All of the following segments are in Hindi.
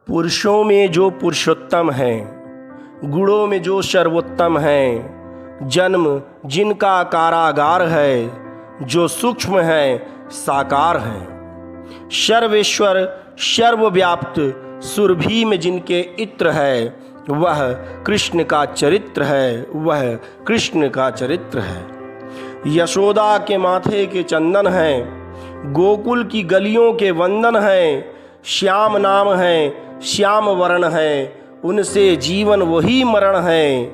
पुरुषों में जो पुरुषोत्तम है, गुणों में जो सर्वोत्तम है, जन्म जिनका कारागार है, जो सूक्ष्म है साकार है। सर्वेश्वर सर्वव्याप्त सुरभि में जिनके इत्र है, वह कृष्ण का चरित्र है, वह कृष्ण का चरित्र है। यशोदा के माथे के चंदन है, गोकुल की गलियों के वंदन है। श्याम नाम है, श्याम वर्ण है, उनसे जीवन वही मरण है।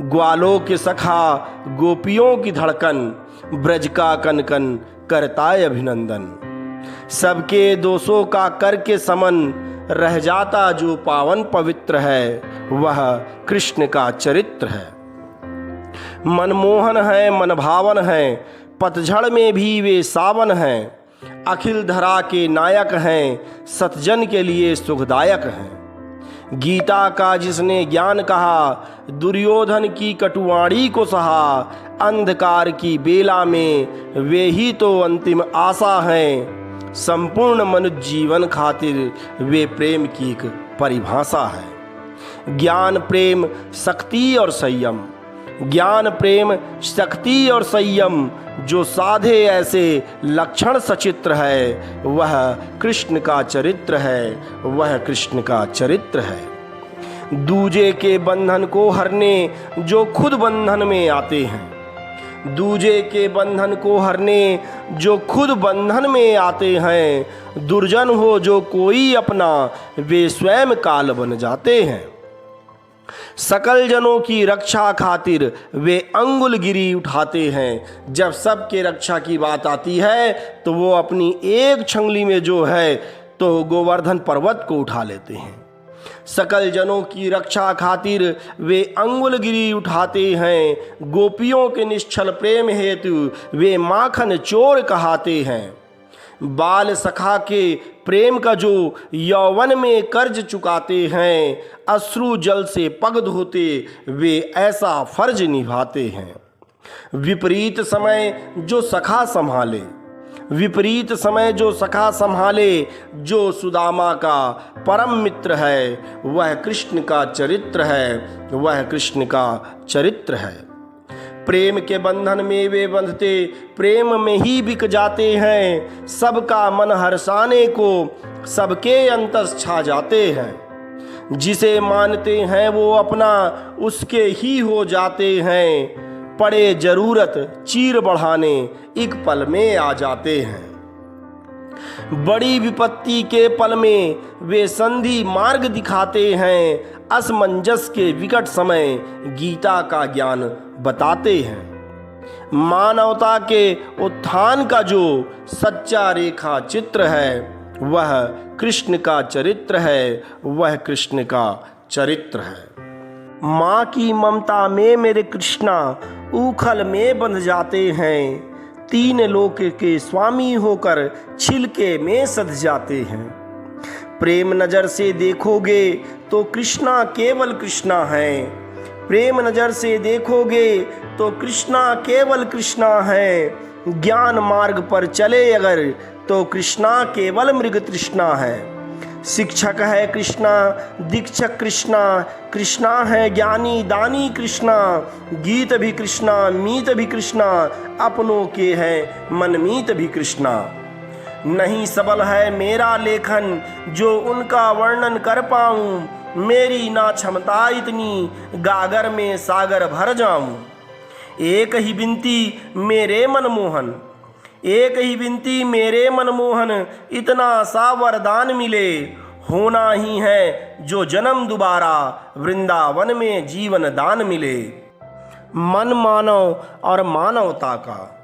ग्वालों के सखा गोपियों की धड़कन, ब्रज का कनकन करता है अभिनंदन। सबके दोषों का करके समन, रह जाता जो पावन पवित्र है, वह कृष्ण का चरित्र है। मनमोहन है, मन भावन है, पतझड़ में भी वे सावन हैं। अखिल धरा के नायक हैं, सतजन के लिए सुखदायक हैं। गीता का जिसने ज्ञान कहा, दुर्योधन की कटुवाणी को सहा। अंधकार की बेला में वे ही तो अंतिम आशा हैं। संपूर्ण मनुष्य जीवन खातिर वे प्रेम की एक परिभाषा है। ज्ञान प्रेम शक्ति और संयम, ज्ञान प्रेम शक्ति और संयम, जो साधे ऐसे लक्षण सचित्र है, वह कृष्ण का चरित्र है, वह कृष्ण का चरित्र है। दूजे के बंधन को हरने जो खुद बंधन में आते हैं, दूजे के बंधन को हरने जो खुद बंधन में आते हैं। दुर्जन हो जो कोई अपना, वे स्वयं काल बन जाते हैं। सकल जनों की रक्षा खातिर वे अंगुलगिरी उठाते हैं। जब सबके रक्षा की बात आती है तो वो अपनी एक छंगली में जो है तो गोवर्धन पर्वत को उठा लेते हैं। सकल जनों की रक्षा खातिर वे अंगुलगिरी उठाते हैं। गोपियों के निश्चल प्रेम हेतु वे माखन चोर कहाते हैं। बाल सखा के प्रेम का जो यौवन में कर्ज चुकाते हैं, अश्रु जल से पग धोते वे ऐसा फर्ज निभाते हैं। विपरीत समय जो सखा संभाले, विपरीत समय जो सखा संभाले, जो सुदामा का परम मित्र है, वह कृष्ण का चरित्र है, वह कृष्ण का चरित्र है। प्रेम के बंधन में वे बंधते, प्रेम में ही बिक जाते हैं। सबका मन हर्षाने को सबके अंतस छा जाते हैं। जिसे मानते हैं वो अपना, उसके ही हो जाते हैं। पड़े जरूरत चीर बढ़ाने, एक पल में आ जाते हैं। बड़ी विपत्ति के पल में वे संधि मार्ग दिखाते हैं। असमंजस के विकट समय गीता का ज्ञान बताते हैं। मानवता के उत्थान का जो सच्चा रेखा चित्र है, वह कृष्ण का चरित्र है, वह कृष्ण का चरित्र है। माँ की ममता में मेरे कृष्णा उखल में बंध जाते हैं। तीन लोक के स्वामी होकर छिलके में सध जाते हैं। प्रेम नजर से देखोगे तो कृष्णा केवल कृष्णा है। प्रेम नजर से देखोगे तो कृष्णा केवल कृष्णा है। ज्ञान मार्ग पर चले अगर तो कृष्णा केवल मृग तृष्णा है। शिक्षक है कृष्णा, दीक्षक कृष्णा, कृष्णा है ज्ञानी दानी कृष्णा। गीत भी कृष्णा, मीत भी कृष्णा, अपनों के हैं मनमीत भी कृष्णा। नहीं सबल है मेरा लेखन, जो उनका वर्णन कर पाऊं। मेरी ना क्षमता इतनी, गागर में सागर भर जाऊं। एक ही विनती मेरे मनमोहन, एक ही विनती मेरे मनमोहन, इतना सा वरदान मिले। होना ही है जो जन्म दोबारा, वृंदावन में जीवन दान मिले। मन मानव और मानवता का,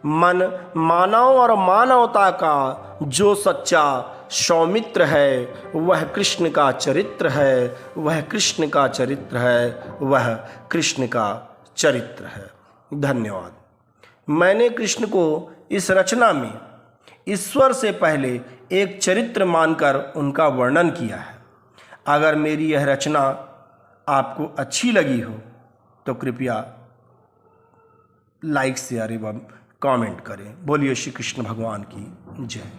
मन मानव और मानवता का जो सच्चा सौमित्र है, वह कृष्ण का चरित्र है, वह कृष्ण का चरित्र है, वह कृष्ण का चरित्र है। धन्यवाद। मैंने कृष्ण को इस रचना में ईश्वर से पहले एक चरित्र मानकर उनका वर्णन किया है। अगर मेरी यह रचना आपको अच्छी लगी हो तो कृपया लाइक शेयर एवं कमेंट करें। बोलिए श्री कृष्ण भगवान की जय।